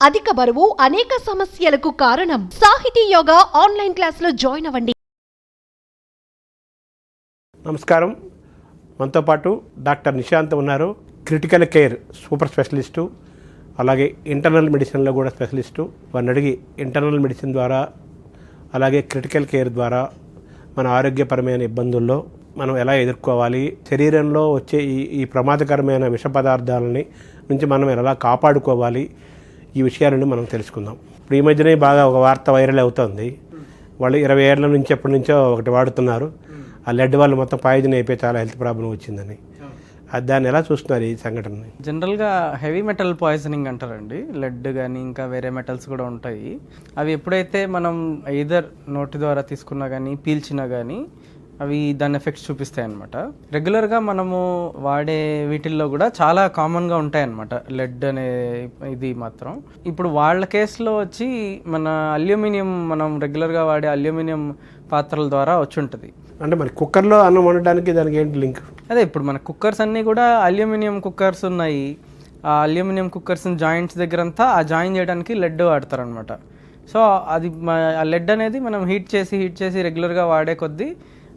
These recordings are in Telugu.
అధిక బరువు అనేక సమస్యలకు కారణం. సాహితీ యోగా ఆన్లైన్ క్లాసులో జాయిన్ అవ్వండి. నమస్కారం. మనతో పాటు డాక్టర్ నిశాంత్ ఉన్నారు. క్రిటికల్ కేర్ సూపర్ స్పెషలిస్టు, అలాగే ఇంటర్నల్ మెడిసిన్లో కూడా స్పెషలిస్టు. వారిని అడిగి ఇంటర్నల్ మెడిసిన్ ద్వారా అలాగే క్రిటికల్ కేర్ ద్వారా మన ఆరోగ్యపరమైన ఇబ్బందుల్లో మనం ఎలా ఎదుర్కోవాలి, శరీరంలో వచ్చే ఈ ప్రమాదకరమైన విష పదార్థాలని నుంచి మనం ఎలా కాపాడుకోవాలి, ఈ విషయాలను మనం తెలుసుకుందాం. ఇప్పుడు ఈ మధ్యనే బాగా ఒక వార్త వైరల్ అవుతుంది. వాళ్ళు 20 ఏళ్ల నుంచి ఎప్పటి నుంచో ఒకటి వాడుతున్నారు. ఆ లెడ్ వాళ్ళు మొత్తం పాయిజన్ అయిపోయి చాలా హెల్త్ ప్రాబ్లం వచ్చిందని. దాన్ని ఎలా చూస్తున్నారు ఈ సంఘటనని? జనరల్గా హెవీ మెటల్ పాయిజనింగ్ అంటారండి. లెడ్ కానీ ఇంకా వేరే మెటల్స్ కూడా ఉంటాయి. అవి ఎప్పుడైతే మనం ఎయిదర్ నోటి ద్వారా తీసుకున్నా కానీ పీల్చినా కానీ అవి దాని ఎఫెక్ట్స్ చూపిస్తాయి అన్నమాట. రెగ్యులర్గా మనము వాడే వీటిల్లో కూడా చాలా కామన్గా ఉంటాయన్నమాట లెడ్ అనే ఇది మాత్రం. ఇప్పుడు వాళ్ళ కేసులో వచ్చి మన అల్యూమినియం, మనం రెగ్యులర్గా వాడే అల్యూమినియం పాత్రల ద్వారా వచ్చి ఉంటుంది. అంటే మరి కుక్కర్లో అన్నం వండడానికి దానికి ఏంటి లింక్? అదే ఇప్పుడు మన కుక్కర్స్ అన్నీ కూడా అల్యూమినియం కుక్కర్స్ ఉన్నాయి. ఆ అల్యూమినియం కుక్కర్స్ జాయింట్స్ దగ్గర అంతా ఆ జాయిన్ చేయడానికి లెడ్ వాడతారనమాట. సో అది ఆ లెడ్ అనేది మనం హీట్ చేసి రెగ్యులర్గా వాడే కొద్దీ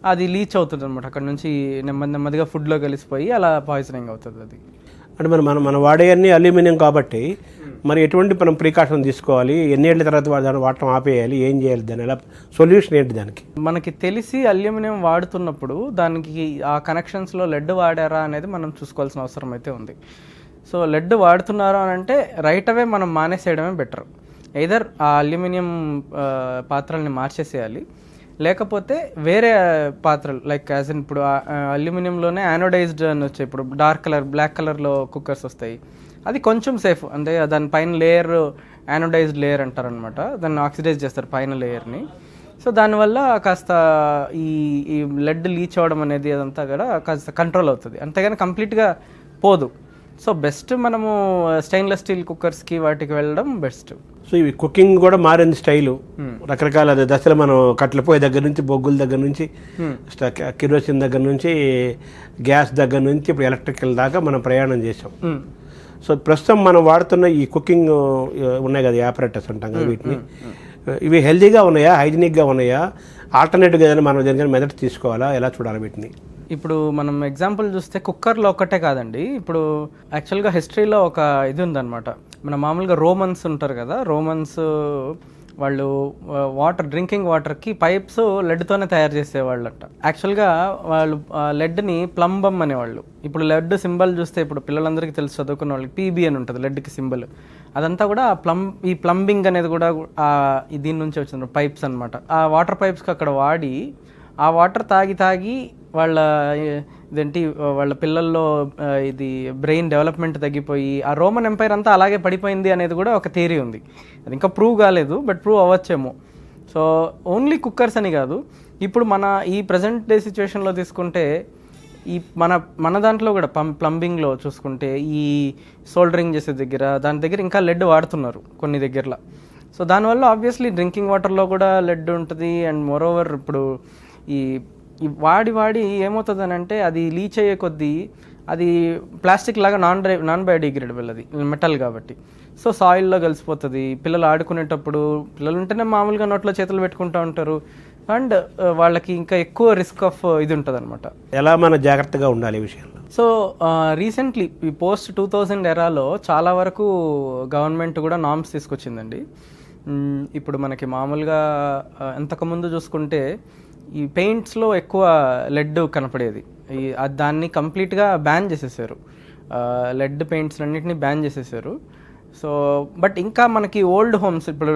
అది లీచ్ అవుతుంది అనమాట. అక్కడ నుంచి నెమ్మదిగా ఫుడ్లో కలిసిపోయి అలా పాయిజనింగ్ అవుతుంది. అది అంటే మనం వాడే అన్ని అల్యూమినియం కాబట్టి మరి ఎటువంటి మనం ప్రికాషన్ తీసుకోవాలి, ఎన్ని ఏళ్ళ తర్వాత దాన్ని వాడటం ఆపేయాలి, ఏం చేయాలి, దాని ఎలా సొల్యూషన్ ఏంటి దానికి? మనకి తెలిసి అల్యూమినియం వాడుతున్నప్పుడు దానికి ఆ కనెక్షన్స్లో లెడ్ వాడారా అనేది మనం చూసుకోవాల్సిన అవసరం అయితే ఉంది. సో లెడ్ వాడుతున్నారా అని అంటే రైట్ అవే మనం మానేసేయడమే బెటర్. ఎయిదర్ ఆ అల్యూమినియం పాత్రల్ని మార్చేసేయాలి, లేకపోతే వేరే పాత్రలు లైక్ యాజ్ ఇన్ ఇప్పుడు అల్యూమినియంలోనే యానోడైజ్డ్ అని వచ్చాయి. ఇప్పుడు డార్క్ కలర్, బ్లాక్ కలర్లో కుక్కర్స్ వస్తాయి. అది కొంచెం సేఫ్, అంటే దాని పైన లేయర్ యానోడైజ్డ్ లేయర్ అంటారనమాట. దాన్ని ఆక్సిడైజ్ చేస్తారు పైన లేయర్ని. సో దానివల్ల కాస్త ఈ లెడ్ లీచ్ అవ్వడం అనేది అదంతా కూడా కాస్త కంట్రోల్ అవుతుంది, అంతేగాని కంప్లీట్గా పోదు. సో బెస్ట్ మనము స్టెయిన్లెస్ స్టీల్ కుక్కర్స్కి వాటికి వెళ్ళడం బెస్ట్. సో ఇవి కుకింగ్ కూడా మారింది స్టైలు. రకరకాల దశలు మనం కట్టెల పొయ్యి దగ్గర నుంచి, బొగ్గుల దగ్గర నుంచి, కిరోసిన్ దగ్గర నుంచి, గ్యాస్ దగ్గర నుంచి ఇప్పుడు ఎలక్ట్రికల్ దాకా మనం ప్రయాణం చేసాం. సో ప్రస్తుతం మనం వాడుతున్న ఈ కుకింగ్ ఉన్నాయి కదా, యాపరేటర్స్ అంటాం కదా, వీటిని ఇవి హెల్తీగా ఉన్నాయా, హైజీనిక్గా ఉన్నాయా, ఆల్టర్నేటివ్గా ఏదైనా మనం దేనికైనా మెథడ్ తీసుకోవాలా, ఎలా చూడాలి వీటిని? ఇప్పుడు మనం ఎగ్జాంపుల్ చూస్తే కుక్కర్లో ఒక్కటే కాదండి. ఇప్పుడు యాక్చువల్గా హిస్టరీలో ఒక ఇది ఉందన్నమాట. మన మామూలుగా రోమన్స్ ఉంటారు కదా, రోమన్స్ వాళ్ళు డ్రింకింగ్ వాటర్కి పైప్స్ లెడ్తోనే తయారు చేసేవాళ్ళంట. యాక్చువల్గా వాళ్ళు లెడ్ని ప్లంబమ్ అనేవాళ్ళు. ఇప్పుడు లెడ్ సింబల్ చూస్తే ఇప్పుడు పిల్లలందరికీ తెలుసు, చదువుకున్న వాళ్ళకి పీబీ అని ఉంటుంది లెడ్కి సింబల్. అదంతా కూడా ఈ ప్లంబింగ్ అనేది కూడా దీని నుంచి వచ్చింది, పైప్స్ అనమాట. ఆ వాటర్ పైప్స్కి అక్కడ వాడి ఆ వాటర్ తాగి వాళ్ళ పిల్లల్లో ఇది బ్రెయిన్ డెవలప్మెంట్ తగ్గిపోయి ఆ రోమన్ ఎంపైర్ అంతా అలాగే పడిపోయింది అనేది కూడా ఒక థియరీ ఉంది. అది ఇంకా ప్రూవ్ కాలేదు, బట్ ప్రూవ్ అవ్వచ్చేమో. సో ఓన్లీ కుక్కర్స్ అని కాదు, ఇప్పుడు మన ఈ ప్రజెంట్ డే సిచ్యువేషన్లో తీసుకుంటే ఈ మన దాంట్లో కూడా ప్లంబింగ్లో చూసుకుంటే ఈ సోల్డరింగ్ చేసే దాని దగ్గర ఇంకా లెడ్ వాడుతున్నారు కొన్ని దగ్గరలో. సో దానివల్ల ఆబ్వియస్లీ డ్రింకింగ్ వాటర్లో కూడా లెడ్ ఉంటుంది. అండ్ మోరోవర్ ఇప్పుడు ఈ వాడి ఏమవుతుంది అని అంటే అది లీచ్ అయ్యే కొద్దీ అది ప్లాస్టిక్ లాగా నాన్ బయోడిగ్రేడబుల్, అది మెటల్ కాబట్టి. సో సాయిల్లో కలిసిపోతుంది. పిల్లలు ఆడుకునేటప్పుడు, పిల్లలు ఉంటేనే మామూలుగా నోట్లో చేతులు పెట్టుకుంటూ ఉంటారు, అండ్ వాళ్ళకి ఇంకా ఎక్కువ రిస్క్ ఆఫ్ ఇది ఉంటుంది అనమాట. ఎలా మన జాగ్రత్తగా ఉండాలి ఈ విషయంలో? సో రీసెంట్లీ ఈ పోస్ట్ 2000 ఎరాలో చాలా వరకు గవర్నమెంట్ కూడా నామ్స్ తీసుకొచ్చిందండి. ఇప్పుడు మనకి మామూలుగా ఎంతకుముందు చూసుకుంటే ఈ పెయింట్స్లో ఎక్కువ లెడ్ కనపడేది. దాన్ని కంప్లీట్గా బ్యాన్ చేసేసారు, లెడ్ పెయింట్స్ అన్నింటినీ బ్యాన్ చేసేసారు. సో బట్ ఇంకా మనకి ఓల్డ్ హోమ్స్, ఇప్పుడు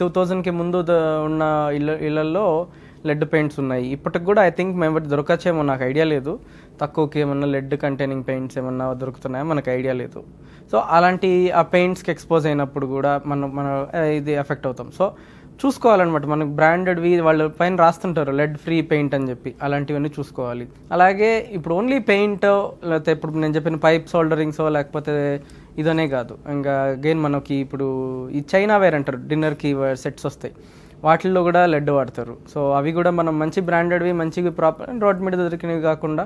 2000కి ముందు ఉన్న ఇళ్ళల్లో లెడ్ పెయింట్స్ ఉన్నాయి. ఇప్పటికి కూడా ఐ థింక్ మేము దొరకచ్చేమో, నాకు ఐడియా లేదు. తక్కువకి ఏమన్నా లెడ్ కంటైనింగ్ పెయింట్స్ ఏమన్నా దొరుకుతున్నాయో మనకు ఐడియా లేదు. సో అలాంటి ఆ పెయింట్స్కి ఎక్స్పోజ్ అయినప్పుడు కూడా మన ఇది ఎఫెక్ట్ అవుతాం. సో చూసుకోవాలన్నమాట. మనకు బ్రాండెడ్వి వాళ్ళు పైన రాస్తుంటారు లెడ్ ఫ్రీ పెయింట్ అని చెప్పి, అలాంటివన్నీ చూసుకోవాలి. అలాగే ఇప్పుడు ఓన్లీ పెయింట్, లేకపోతే ఇప్పుడు నేను చెప్పిన పైప్ సోల్డరింగ్సో లేకపోతే ఇదనే కాదు, ఇంకా అగైన్ మనకి ఇప్పుడు ఈ చైనా వేర్ అంటారు, డిన్నర్కి సెట్స్ వస్తాయి, వాటిల్లో కూడా లెడ్ వాడతారు. సో అవి కూడా మనం మంచి బ్రాండెడ్వి, మంచిగా ప్రాపర్ రోడ్ మీద దొరికినవి కాకుండా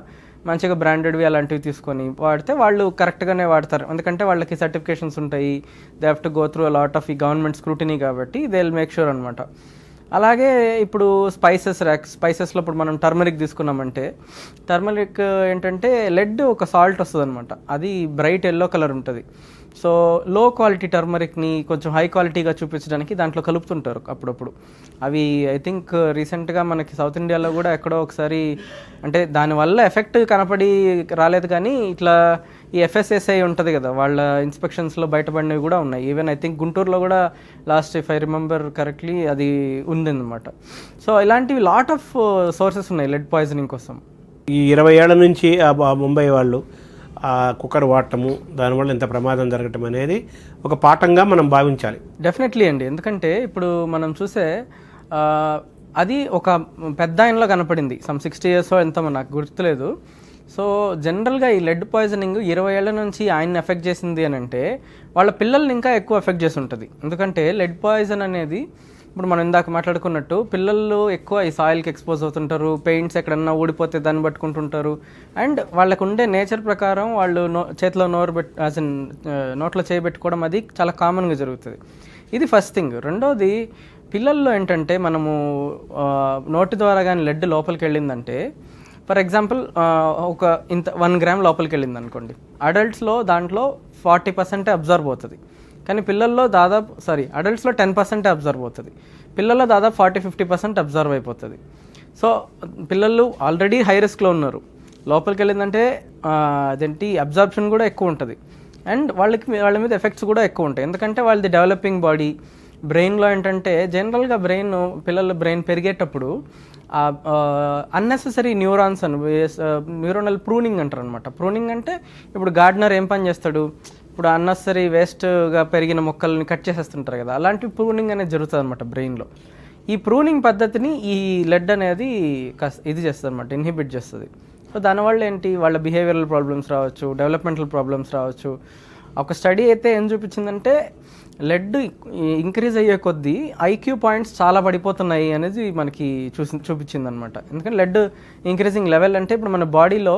మంచిగా బ్రాండెడ్వి అలాంటివి తీసుకొని వాడితే వాళ్ళు కరెక్ట్గానే వాడతారు. ఎందుకంటే వాళ్ళకి సర్టిఫికేషన్స్ ఉంటాయి, they have to go through a lot of ఈ గవర్నమెంట్ స్క్రూటినీ కాబట్టి దే విల్ మేక్ షూర్ అనమాట. అలాగే ఇప్పుడు స్పైసెస్లో ఇప్పుడు మనం టర్మరిక్ తీసుకున్నామంటే టర్మరిక్ ఏంటంటే లెడ్ ఒక సాల్ట్ వస్తుంది అనమాట, అది బ్రైట్ ఎల్లో కలర్ ఉంటుంది. సో లో క్వాలిటీ టర్మరిక్ని కొంచెం హై క్వాలిటీగా చూపించడానికి దాంట్లో కలుపుతుంటారు అప్పుడప్పుడు. అవి ఐ థింక్ రీసెంట్గా మనకి సౌత్ ఇండియాలో కూడా ఎక్కడో ఒకసారి అంటే దానివల్ల ఎఫెక్ట్ కనపడి రాలేదు, కానీ ఇట్లా ఈ FSSAI ఉంటుంది కదా, వాళ్ళ ఇన్స్పెక్షన్స్లో బయటపడినవి కూడా ఉన్నాయి. ఈవెన్ ఐ థింక్ గుంటూరులో కూడా lost if I remember correctly అది ఉందన్నమాట. సో ఇలాంటివి లాట్ ఆఫ్ సోర్సెస్ ఉన్నాయి లెడ్ పాయిజనింగ్ కోసం. ఈ 20 ఏళ్ల నుంచి ఆ ముంబై వాళ్ళు ఆ కుక్కర్ వాడటము, దానివల్ల ఎంత ప్రమాదం జరగటం అనేది ఒక పాఠంగా మనం భావించాలి. డెఫినెట్లీ అండి, ఎందుకంటే ఇప్పుడు మనం చూసే అది ఒక పెద్ద ఆయనలో కనపడింది, సమ్ 60 years ఎంతో నాకు గుర్తులేదు. సో జనరల్గా ఈ లెడ్ పాయిజనింగ్ 20 ఏళ్ల నుంచి ఆయన్ని ఎఫెక్ట్ చేసింది అని అంటే వాళ్ళ పిల్లల్ని ఇంకా ఎక్కువ ఎఫెక్ట్ చేసి ఉంటుంది. ఎందుకంటే లెడ్ పాయిజన్ అనేది ఇప్పుడు మనం ఇందాక మాట్లాడుకున్నట్టు పిల్లలు ఎక్కువ ఈ సాయిల్కి ఎక్స్పోజ్ అవుతుంటారు, పెయింట్స్ ఎక్కడన్నా ఊడిపోతే దాన్ని పట్టుకుంటుంటారు. అండ్ వాళ్ళకు ఉండే నేచర్ ప్రకారం వాళ్ళు చేతిలో నోట్లో చేయబెట్టుకోవడం అది చాలా కామన్గా జరుగుతుంది. ఇది ఫస్ట్ థింగ్. రెండోది, పిల్లల్లో ఏంటంటే మనము నోటి ద్వారా కానీ లెడ్ లోపలికి వెళ్ళిందంటే, ఫర్ ఎగ్జాంపుల్ ఒక 1 gram లోపలికి వెళ్ళింది అనుకోండి, అడల్ట్స్లో దాంట్లో 40% అబ్జర్వ్ అవుతుంది, కానీ పిల్లల్లో దాదాపు అడల్ట్స్లో 10% అబ్జర్వ్ అవుతుంది, పిల్లల్లో దాదాపు 40-50% అబ్జర్వ్ అయిపోతుంది. సో పిల్లలు ఆల్రెడీ హై రిస్క్లో ఉన్నారు, లోపలికి వెళ్ళిందంటే అదేంటి అబ్జర్ప్షన్ కూడా ఎక్కువ ఉంటుంది, అండ్ వాళ్ళ మీద ఎఫెక్ట్స్ కూడా ఎక్కువ ఉంటాయి. ఎందుకంటే వాళ్ళది డెవలపింగ్ బాడీ, బ్రెయిన్లో ఏంటంటే జనరల్గా పిల్లల బ్రెయిన్ పెరిగేటప్పుడు అన్నెసెసరీ న్యూరాన్స్ న్యూరోనల్ ప్రూనింగ్ అంటారు అనమాట. ప్రూనింగ్ అంటే ఇప్పుడు గార్డనర్ ఏం పని చేస్తాడు, ఇప్పుడు అన్నెసరీ వేస్ట్గా పెరిగిన మొక్కల్ని కట్ చేసేస్తుంటారు కదా, అలాంటి ప్రూనింగ్ అనేది జరుగుతుంది అనమాట బ్రెయిన్లో. ఈ ప్రూనింగ్ పద్ధతిని ఈ లెడ్ అనేది ఇది చేస్తుంది అనమాట, ఇన్హిబిట్ చేస్తుంది. సో దానివల్ల ఏంటి, వాళ్ళ బిహేవియరల్ ప్రాబ్లమ్స్ రావచ్చు, డెవలప్మెంటల్ ప్రాబ్లమ్స్ రావచ్చు. ఒక స్టడీ అయితే ఏం చూపించిందంటే లెడ్ ఇంక్రీజ్ అయ్యే కొద్దీ IQ పాయింట్స్ చాలా పడిపోతున్నాయి అనేది మనకి చూపించింది అనమాట. ఎందుకంటే లెడ్ ఇంక్రీజింగ్ లెవెల్ అంటే ఇప్పుడు మన బాడీలో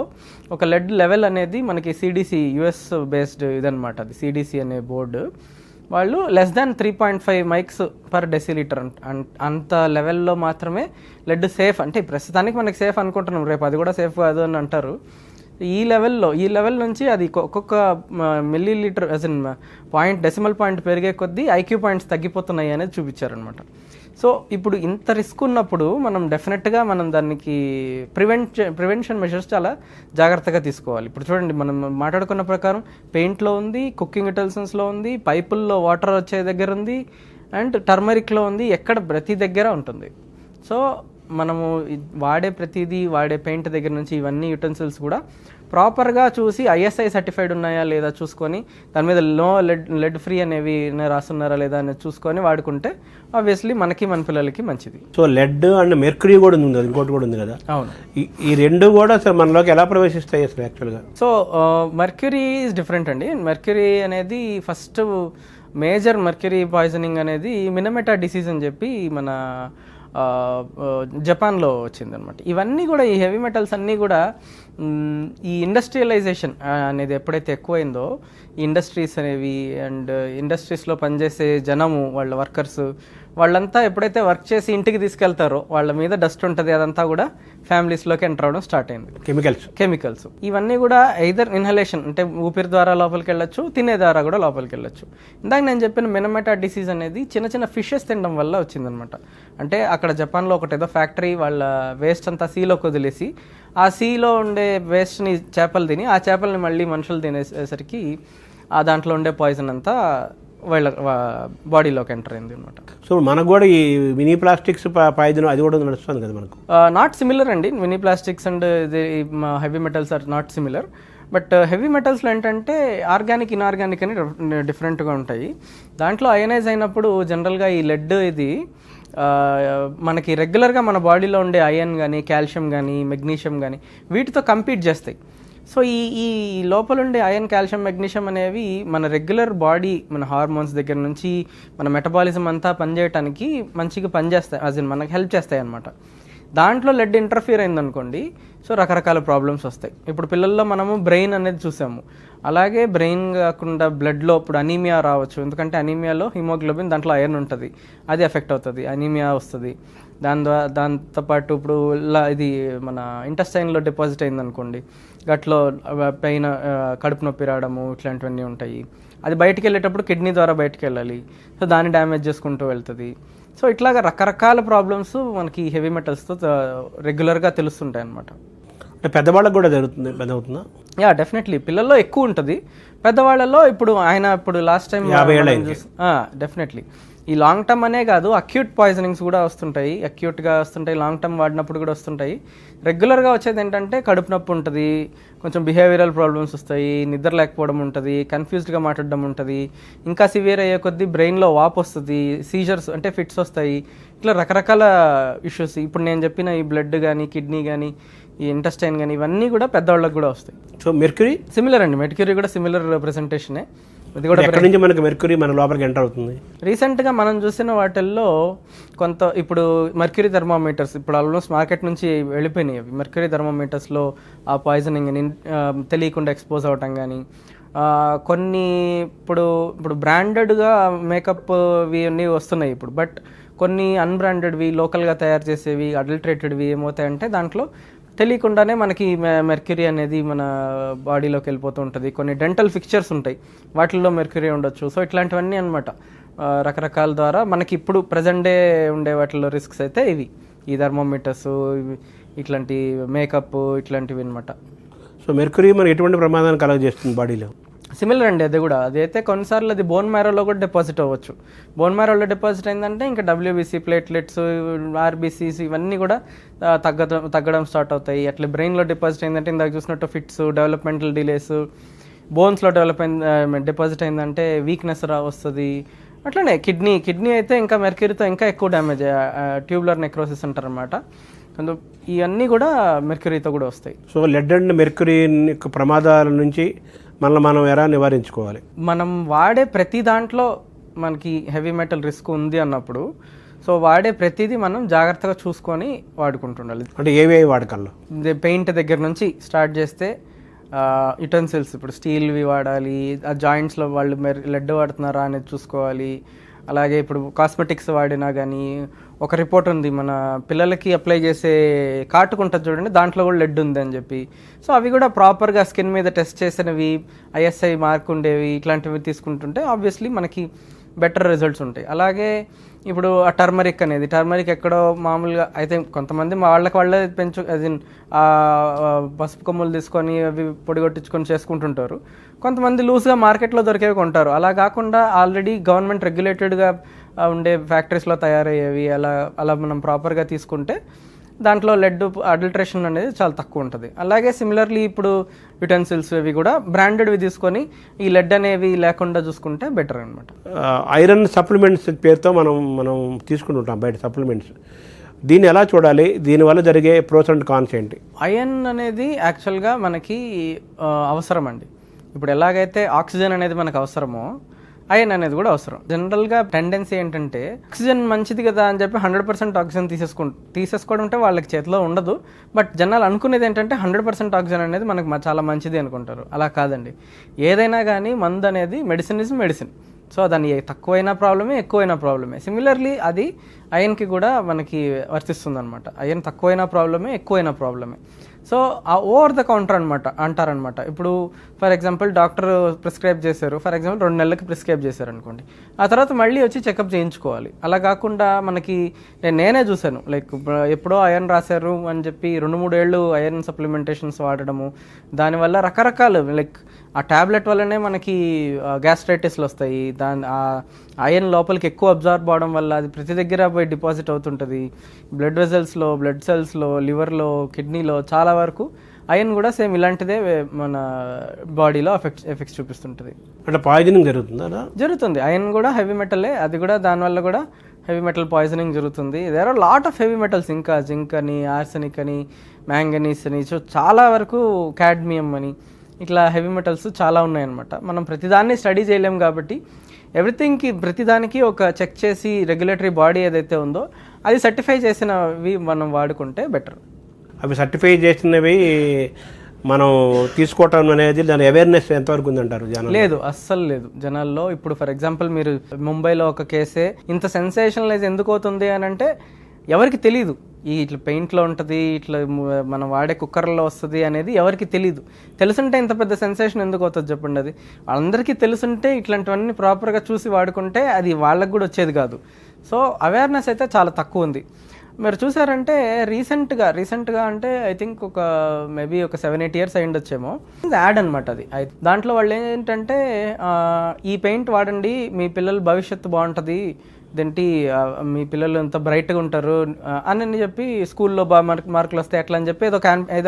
ఒక లెడ్ లెవెల్ అనేది మనకి CDC US బేస్డ్ ఇదనమాట, అది CDC అనే బోర్డు వాళ్ళు <3.5 mics/deciliter అంత లెవెల్లో మాత్రమే లెడ్ సేఫ్. అంటే ప్రస్తుతానికి మనకి సేఫ్ అనుకుంటున్నాం, రేపు అది కూడా సేఫ్ కాదు అని అంటారు. ఈ లెవెల్ నుంచి అది ఒక్కొక్క మిల్లీలీటర్ డెసిమల్ పాయింట్ పెరిగే కొద్దీ IQ పాయింట్స్ తగ్గిపోతున్నాయి అనేది చూపించారనమాట. సో ఇప్పుడు ఇంత రిస్క్ ఉన్నప్పుడు మనం డెఫినెట్గా మనం దానికి ప్రివెన్షన్ మెషర్స్ చాలా జాగ్రత్తగా తీసుకోవాలి. ఇప్పుడు చూడండి, మనం మాట్లాడుకున్న ప్రకారం పెయింట్లో ఉంది, కుకింగ్ యుటెన్సిల్స్లో ఉంది, పైపుల్లో వాటర్ వచ్చే దగ్గర ఉంది, అండ్ టర్మరిక్లో ఉంది, ఎక్కడ ప్రతి దగ్గర ఉంటుంది. సో మనము వాడే పెయింట్ దగ్గర నుంచి ఇవన్నీ యుటెన్సిల్స్ కూడా ప్రాపర్గా చూసి ISI సర్టిఫైడ్ ఉన్నాయా లేదా చూసుకొని, దాని మీద లెడ్ ఫ్రీ అనేవి రాస్తున్నారా లేదా అనేది చూసుకొని వాడుకుంటే ఆబ్వియస్లీ మనకి మన పిల్లలకి మంచిది. సో లెడ్ అండ్ మెర్క్యూరీ కూడా ఉంది, ఇంకోటి కూడా ఉంది కదా. అవును, ఈ రెండు కూడా మనలోకి ఎలా ప్రవేశిస్తాయి అసలు యాక్చువల్గా? సో మెర్క్యూరీ ఈజ్ డిఫరెంట్ అండి. మెర్క్యూరీ అనేది ఫస్ట్ మేజర్ మెర్క్యూరీ పాయిజనింగ్ అనేది మినమెటా డిసీజ్ అని చెప్పి మన జపాన్లో వచ్చిందనమాట. ఇవన్నీ కూడా ఈ హెవీ మెటల్స్ అన్నీ కూడా ఈ ఇండస్ట్రియలైజేషన్ అనేది ఎప్పుడైతే ఎక్కువైందో, ఈ ఇండస్ట్రీస్ అనేవి అండ్ ఇండస్ట్రీస్లో పనిచేసే జనము, వాళ్ళ వర్కర్స్, వాళ్ళంతా ఎప్పుడైతే వర్క్ చేసి ఇంటికి తీసుకెళ్తారో వాళ్ళ మీద డస్ట్ ఉంటుంది, అదంతా కూడా ఫ్యామిలీస్లోకి ఎంటర్ అవడం స్టార్ట్ అయింది. కెమికల్స్ ఇవన్నీ కూడా ఎయిదర్ ఇన్హలేషన్ అంటే ఊపిరి ద్వారా లోపలికి వెళ్ళొచ్చు, తినే ద్వారా కూడా లోపలికి వెళ్ళొచ్చు. ఇందాక నేను చెప్పిన మినమెటా డిసీజ్ అనేది చిన్న ఫిషెస్ తినడం వల్ల వచ్చిందనమాట. అంటే అక్కడ జపాన్లో ఒకటేదో ఫ్యాక్టరీ వాళ్ళ వేస్ట్ అంతా సీలోకి వదిలేసి, ఆ సీలో ఉండే వేస్ట్ని చేపలు తిని, ఆ చేపల్ని మళ్ళీ మనుషులు తినేసరికి ఆ దాంట్లో ఉండే పాయిజన్ అంతా వాళ్ళ బాడీలోకి ఎంటర్ అయింది అనమాట. సో మనకు కూడా ఈ మినీ ప్లాస్టిక్స్ పాయిజన్ అది కూడా నడుస్తుంది కదా మనకు? నాట్ సిమిలర్ అండి, mini plastics and heavy metals are not similar. But heavy మెటల్స్లో ఏంటంటే ఆర్గానిక్, ఇన్ఆర్గానిక్ అని డిఫరెంట్గా ఉంటాయి. దాంట్లో అయనైజ్ అయినప్పుడు జనరల్గా ఈ లెడ్ ఇది మనకి రెగ్యులర్గా మన బాడీలో ఉండే ఐరన్ కానీ, కాల్షియం కానీ, మెగ్నీషియం కానీ వీటితో కంపీట్ చేస్తాయి. సో ఈ లోపల ఉండే ఐరన్, కాల్షియం, మెగ్నీషియం అనేవి మన రెగ్యులర్ బాడీ, మన హార్మోన్స్ దగ్గర నుంచి మన మెటబాలిజం అంతా పనిచేయడానికి మంచిగా పనిచేస్తాయి, యాజ్ ఇన్ మనకు హెల్ప్ చేస్తాయి అన్నమాట. దాంట్లో లెడ్ ఇంటర్ఫియర్ అయిందనుకోండి, సో రకరకాల ప్రాబ్లమ్స్ వస్తాయి. ఇప్పుడు పిల్లల్లో మనము బ్రెయిన్ అనేది చూసాము, అలాగే బ్రెయిన్ కాకుండా బ్లడ్లో ఇప్పుడు అనీమియా రావచ్చు. ఎందుకంటే అనీమియాలో హిమోగ్లోబిన్, దాంట్లో ఐరన్ ఉంటుంది, అది ఎఫెక్ట్ అవుతుంది, అనీమియా వస్తుంది. దాంతోపాటు ఇప్పుడు ఇది మన ఇంటెస్టైన్లో డిపాజిట్ అయిందనుకోండి, గట్లో పైన కడుపు నొప్పి రావడము, ఇట్లాంటివన్నీ ఉంటాయి. అది బయటికి వెళ్ళేటప్పుడు కిడ్నీ ద్వారా బయటికి వెళ్ళాలి, సో దాన్ని డ్యామేజ్ చేసుకుంటూ వెళ్తుంది. సో ఇట్లాగా రకరకాల ప్రాబ్లమ్స్ మనకి హెవీ మెటల్స్తో రెగ్యులర్గా తెలుస్తుంటాయి అన్నమాట. అంటే పెద్దవాళ్ళకి కూడా జరుగుతుందా? Yeah, definitely. పిల్లల్లో ఎక్కువ ఉంటుంది, పెద్దవాళ్ళలో ఇప్పుడు లాస్ట్ టైం డెఫినెట్లీ ఈ లాంగ్ టర్మ్ అనే కాదు, అక్యూట్ పాయిజనింగ్స్ కూడా వస్తుంటాయి, అక్యూట్గా వస్తుంటాయి, లాంగ్ టర్మ్ వాడినప్పుడు కూడా వస్తుంటాయి. రెగ్యులర్గా వచ్చేది ఏంటంటే కడుపు నొప్పి ఉంటుంది, కొంచెం బిహేవియరల్ ప్రాబ్లమ్స్ వస్తాయి, నిద్ర లేకపోవడం ఉంటుంది, కన్ఫ్యూజ్డ్గా మాట్లాడడం ఉంటుంది, ఇంకా సివియర్ అయ్యే కొద్దీ బ్రెయిన్లో వాపు వస్తుంది, సీజర్స్ అంటే ఫిట్స్ వస్తాయి, ఇట్లా రకరకాల ఇష్యూస్. ఇప్పుడు నేను చెప్పిన ఈ బ్లడ్ కానీ, కిడ్నీ కానీ, ఈ ఇంటెస్టైన్ కానీ, ఇవన్నీ కూడా పెద్దవాళ్ళకి కూడా వస్తాయి. సో మెర్క్యూరీ సిమిలర్ అండి, మెర్క్యూరీ కూడా సిమిలర్ ప్రెజెంటేషనే. ఇది కూడా ఎక్కడి నుంచి మనకి మెర్క్యూరీ మన లోపలికి ఎంటర్ అవుతుంది? రీసెంట్గా మనం చూసిన వాటిల్లో ఇప్పుడు మెర్క్యూరీ థర్మోమీటర్స్ ఇప్పుడు ఆల్మోస్ట్ మార్కెట్ నుంచి వెళ్ళిపోయినాయి. అవి మెర్క్యూరీ థర్మోమీటర్స్లో ఆ పాయిజనింగ్ తెలియకుండా ఎక్స్పోజ్ అవటం కానీ, కొన్ని ఇప్పుడు బ్రాండెడ్గా మేకప్వి అన్నీ వస్తున్నాయి ఇప్పుడు, బట్ కొన్ని అన్బ్రాండెడ్వి, లోకల్గా తయారు చేసేవి, అడల్టరేటెడ్వి ఏమవుతాయంటే దాంట్లో తెలియకుండానే మనకి మెర్క్యూరీ అనేది మన బాడీలోకి వెళ్ళిపోతూ ఉంటుంది. కొన్ని డెంటల్ ఫిక్చర్స్ ఉంటాయి, వాటిల్లో మెర్క్యూరీ ఉండొచ్చు. సో ఇట్లాంటివన్నీ అనమాట రకరకాల ద్వారా మనకి ఇప్పుడు ప్రజెంట్ డే ఉండే వాటిల్లో రిస్క్స్ అయితే ఇవి, ఈ థర్మోమీటర్స్, ఇట్లాంటి మేకప్, ఇట్లాంటివి అనమాట. సో మెర్క్యూరీ మనకి ఎటువంటి ప్రమాదాన్ని కలగజేస్తుంది బాడీలో? సిమిలర్ అండి, అదైతే కొన్నిసార్లు అది బోన్ మ్యారోలో కూడా డిపాజిట్ అవ్వచ్చు. బోన్ మ్యారోలో డిపాజిట్ అయిందంటే ఇంకా డబ్ల్యూబీసీ, ప్లేట్లెట్స్, ఆర్బీసీస్ ఇవన్నీ కూడా తగ్గడం స్టార్ట్ అవుతాయి. అట్లా బ్రెయిన్లో డిపాజిట్ అయిందంటే ఇందాక చూసినట్టు ఫిట్స్, డెవలప్మెంటల్ డిలేస్, బోన్స్లో డిపాజిట్ అయిందంటే వీక్నెస్ వస్తుంది. అట్లనే కిడ్నీ అయితే ఇంకా మెర్క్యూరీతో ఇంకా ఎక్కువ డ్యామేజ్, ట్యూబులర్ నెక్రోసిస్ అంటారు అనమాట. ఇవన్నీ కూడా మెర్క్యూరీతో కూడా వస్తాయి. సో లెడ్ అండ్ మెర్క్యూరీ యొక్క ప్రమాదాల నుంచి మనం ఎలా నివారించుకోవాలి? మనం వాడే ప్రతి దాంట్లో మనకి హెవీ మెటల్ రిస్క్ ఉంది అన్నప్పుడు, సో వాడే ప్రతిదీ మనం జాగ్రత్తగా చూసుకొని వాడుకుంటుండాలి. అంటే ఏవి వాడకాల్లో? పెయింట్ దగ్గర నుంచి స్టార్ట్ చేస్తే యుటెన్సిల్స్, ఇప్పుడు స్టీల్వి వాడాలి, ఆ జాయింట్స్లో వాళ్ళు లెడ్ వాడుతున్నారా అనేది చూసుకోవాలి. అలాగే ఇప్పుడు కాస్మెటిక్స్ వాడినా కానీ, ఒక రిపోర్ట్ ఉంది మన పిల్లలకి అప్లై చేసే కాటుకుంటుంది చూడండి, దాంట్లో కూడా లెడ్ ఉంది అని చెప్పి. సో అవి కూడా ప్రాపర్గా స్కిన్ మీద టెస్ట్ చేసినవి, ఐఎస్ఐ మార్క్ ఉండేవి, ఇట్లాంటివి తీసుకుంటుంటే ఆబ్వియస్లీ మనకి బెటర్ రిజల్ట్స్ ఉంటాయి. అలాగే ఇప్పుడు ఆ టర్మరిక్ ఎక్కడో మామూలుగా అయితే కొంతమంది వాళ్ళే పసుపు కొమ్ములు తీసుకొని అవి పొడి కొట్టించుకొని చేసుకుంటుంటారు. కొంతమంది లూజ్గా మార్కెట్లో దొరికేవి కొంటారు. అలా కాకుండా ఆల్రెడీ గవర్నమెంట్ రెగ్యులేటెడ్గా ఉండే ఫ్యాక్టరీస్లో తయారయ్యేవి అలా మనం ప్రాపర్గా తీసుకుంటే దాంట్లో లెడ్ అడల్ట్రేషన్ అనేది చాలా తక్కువ ఉంటుంది. అలాగే సిమిలర్లీ ఇప్పుడు యుటెన్సిల్స్ ఇవి కూడా బ్రాండెడ్వి తీసుకొని ఈ లెడ్ అనేవి లేకుండా చూసుకుంటే బెటర్ అనమాట. ఐరన్ సప్లిమెంట్స్ పేరుతో మనం తీసుకుంటుంటాం బయట సప్లిమెంట్స్, దీన్ని ఎలా చూడాలి? దీనివల్ల జరిగే ప్రోస్ అండ్ కాన్స్ ఏంటి? ఐరన్ అనేది యాక్చువల్గా మనకి అవసరం అండి. ఇప్పుడు ఎలాగైతే ఆక్సిజన్ అనేది మనకు అవసరమో ఐరన్ అనేది కూడా అవసరం. జనరల్గా టెండెన్సీ ఏంటంటే ఆక్సిజన్ మంచిది కదా అని చెప్పి 100% ఆక్సిజన్ తీసేసుకోవడం అంటే వాళ్ళకి చేతిలో ఉండదు. బట్ జనాలు అనుకునేది ఏంటంటే 100% ఆక్సిజన్ అనేది మనకు చాలా మంచిది అనుకుంటారు. అలా కాదండి. ఏదైనా కానీ మందు అనేది మెడిసిన్ ఇస్ మెడిసిన్. సో దాన్ని తక్కువైనా ప్రాబ్లమే, ఎక్కువైనా ప్రాబ్లమే. సిమిలర్లీ అది ఐరన్కి కూడా మనకి వర్తిస్తుంది అనమాట. ఐరన్ తక్కువైనా ప్రాబ్లమే, ఎక్కువైనా ప్రాబ్లమే. సో ఆ ఓవర్ ద కౌంటర్ అంటారనమాట. ఇప్పుడు ఫర్ ఎగ్జాంపుల్ డాక్టర్ ప్రిస్క్రైబ్ చేశారు, ఫర్ ఎగ్జాంపుల్ 2 నెలలకి ప్రిస్క్రైబ్ చేశారు అనుకోండి, ఆ తర్వాత మళ్ళీ వచ్చి చెకప్ చేయించుకోవాలి. అలా కాకుండా మనకి నేనే చూశాను, లైక్ ఎప్పుడో ఐరన్ రాశారు అని చెప్పి 2-3 ఏళ్ళు ఐరన్ సప్లిమెంటేషన్స్ వాడడము, దానివల్ల రకరకాలు లైక్ ఆ ట్యాబ్లెట్ వల్లనే మనకి గ్యాస్ట్రైటిస్లు వస్తాయి. ఐరన్ లోపలికి ఎక్కువ అబ్జార్బ్ అవడం వల్ల అది ప్రతి దగ్గర పోయి డిపాజిట్ అవుతుంటుంది. బ్లడ్ వెజల్స్లో, బ్లడ్ సెల్స్లో, లివర్లో, కిడ్నీలో చాలా వరకు ఐరన్ కూడా సేమ్ ఇలాంటిదే మన బాడీలో ఎఫెక్ట్స్ చూపిస్తుంటుంది. అంటే పాయిజనింగ్ జరుగుతుంది. ఐరన్ కూడా హెవీ మెటలే, అది కూడా దానివల్ల కూడా హెవీ మెటల్ పాయిజనింగ్ జరుగుతుంది. There are lot of heavy metals, ఇంకా జింక్ అని, ఆర్సెనిక్ అని, మ్యాంగనీస్ అని, సో చాలా వరకు కాడ్మియం అని, ఇట్లా హెవీ మెటల్స్ చాలా ఉన్నాయన్నమాట. మనం ప్రతిదాన్ని స్టడీ చేయలేం కాబట్టి ఎవ్రీథింగ్కి ప్రతిదానికి ఒక చెక్ చేసి రెగ్యులేటరీ బాడీ ఏదైతే ఉందో అది సర్టిఫై చేసినవి మనం వాడుకుంటే బెటర్. అవి సర్టిఫై చేసినవి మనం తీసుకోవటం అనేది దాని అవేర్నెస్ ఎంతవరకు ఉందంటారు జనాలు? లేదు, అస్సలు లేదు జనాల్లో. ఇప్పుడు ఫర్ ఎగ్జాంపుల్ మీరు ముంబైలో ఒక కేసే ఇంత సెన్సేషనలైజ్ ఎందుకు అవుతుంది అని అంటే ఎవరికి తెలీదు. ఇట్లా పెయింట్లో ఉంటుంది, ఇట్లా మనం వాడే కుక్కర్లో వస్తుంది అనేది ఎవరికి తెలీదు. తెలుసుంటే ఇంత పెద్ద సెన్సేషన్ ఎందుకు అవుతుంది చెప్పండి. అది వాళ్ళందరికీ తెలుసుంటే ఇట్లాంటివన్నీ ప్రాపర్గా చూసి వాడుకుంటే అది వాళ్ళకు కూడా వచ్చేది కాదు. సో అవేర్నెస్ అయితే చాలా తక్కువ ఉంది. మీరు చూసారంటే రీసెంట్గా అంటే ఐ థింక్ ఒక మేబీ ఒక 7-8 years అయ్యిండొచ్చేమో, యాడ్ అనమాట అది. దాంట్లో వాళ్ళు ఏంటంటే ఈ పెయింట్ వాడండి, మీ పిల్లల భవిష్యత్తు బాగుంటుంది, ఇదేంటి మీ పిల్లలు ఎంత బ్రైట్గా ఉంటారు అని చెప్పి స్కూల్లో బాగా మార్కులు వస్తాయి అట్లా అని చెప్పి ఏదో